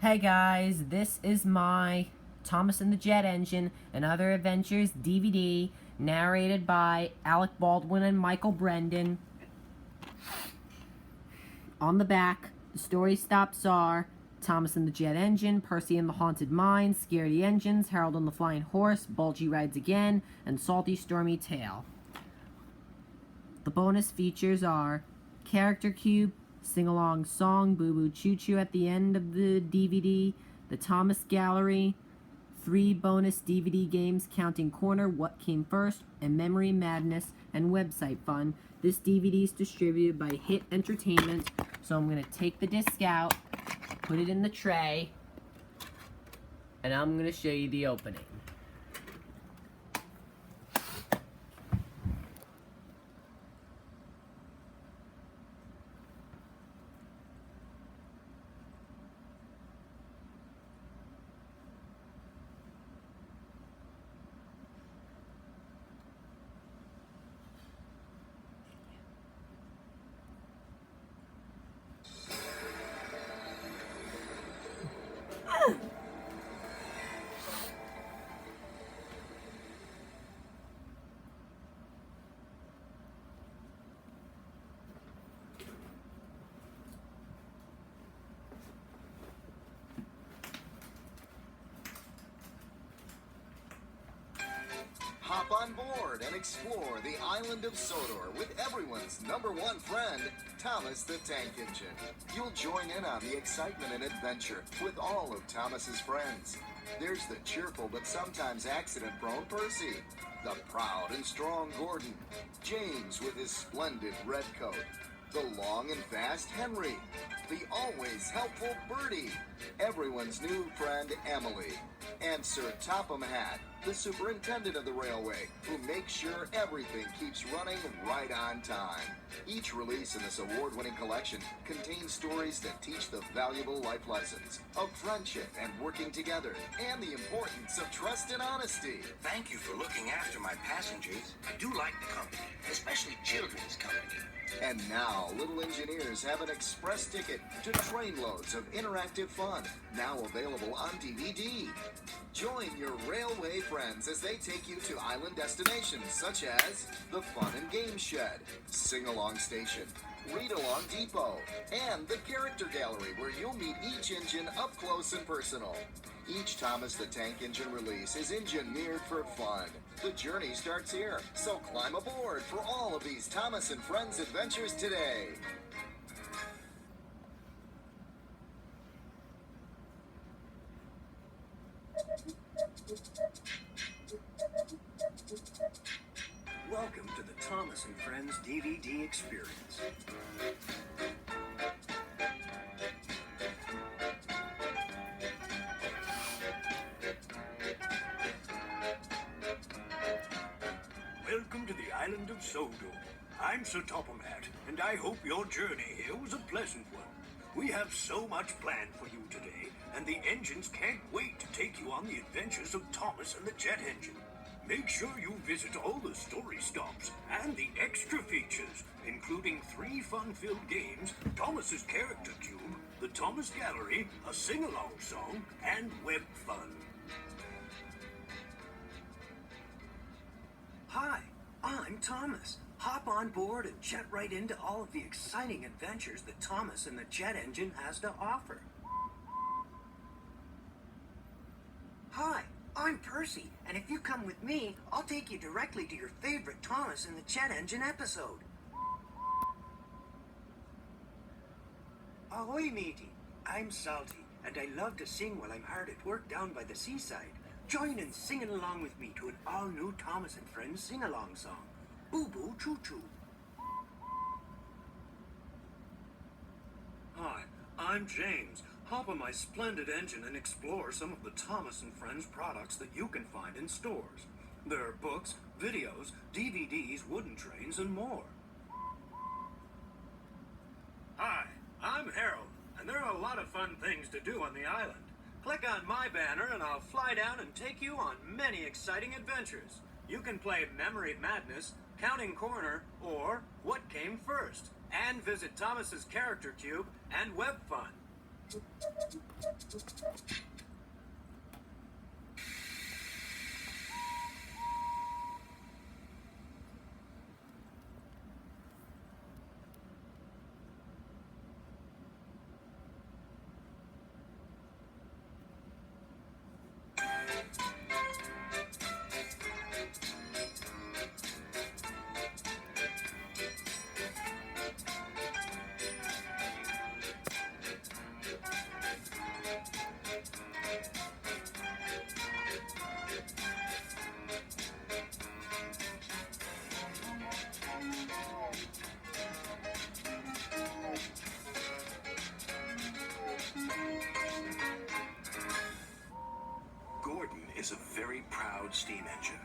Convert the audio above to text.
Hey guys, this is my Thomas and the Jet Engine and Other Adventures DVD, narrated by Alec Baldwin and Michael Brendan. On the back, the story stops are Thomas and the Jet Engine, Percy and the Haunted Mine, Scaredy Engines, Harold and the Flying Horse, Bulgy Rides Again, and Salty Stormy Tale. The bonus features are Character Cube, Sing-Along Song, Boo Boo Choo Choo at the end of the DVD, the Thomas Gallery, 3 bonus DVD games counting Corner, What Came First, and Memory Madness, and Website Fun. This DVD is distributed by Hit Entertainment, so I'm going to take the disc out, put it in the tray, and I'm going to show you the opening. Hop on board and explore the island of Sodor with everyone's #1 friend, Thomas the Tank Engine. You'll join in on the excitement and adventure with all of Thomas's friends. There's the cheerful but sometimes accident-prone Percy, the proud and strong Gordon, James with his splendid red coat, the long and fast Henry, the always helpful Bertie, everyone's new friend Emily, and Sir Topham Hatt, the superintendent of the railway, who makes sure everything keeps running right on time. Each release in this award-winning collection contains stories that teach the valuable life lessons of friendship and working together, and the importance of trust and honesty. Thank you for looking after my passengers. I do like the company, especially children's company. And now, Little Engineers have an express ticket to trainloads of interactive fun, now available on DVD. Join your railway friends as they take you to island destinations such as the Fun and Game Shed, Sing-Along Station, Read-Along Depot, and the Character Gallery, where you'll meet each engine up close and personal. Each Thomas the Tank Engine release is engineered for fun. The journey starts here, so climb aboard for all of these Thomas and Friends adventures today. Welcome to the Thomas and Friends DVD experience. Welcome to the island of Sodor. I'm Sir Topham Hatt, and I hope your journey here was a pleasant one. We have so much planned for you today, and the engines can't wait to take you on the adventures of Thomas and the Jet Engine. Make sure you visit all the story stops and the extra features, including 3 fun-filled games, Thomas's Character Cube, the Thomas Gallery, a sing-along song, and web fun. Hi, I'm Thomas. Hop on board and jet right into all of the exciting adventures that Thomas and the Jet Engine has to offer. Hi, I'm Percy, and if you come with me, I'll take you directly to your favorite Thomas and the Jet Engine episode. Ahoy, matey. I'm Salty, and I love to sing while I'm hard at work down by the seaside. Join in singing along with me to an all-new Thomas and Friends sing-along song, Boo Boo Choo Choo. Hi, I'm James. Hop on my splendid engine and explore some of the Thomas and Friends products that you can find in stores. There are books, videos, DVDs, wooden trains, and more. Hi, I'm Harold, and there are a lot of fun things to do on the island. Click on my banner and I'll fly down and take you on many exciting adventures. You can play Memory Madness, Counting Corner, or What Came First, and visit Thomas's Character Cube and Web Fun. is a very proud steam engine.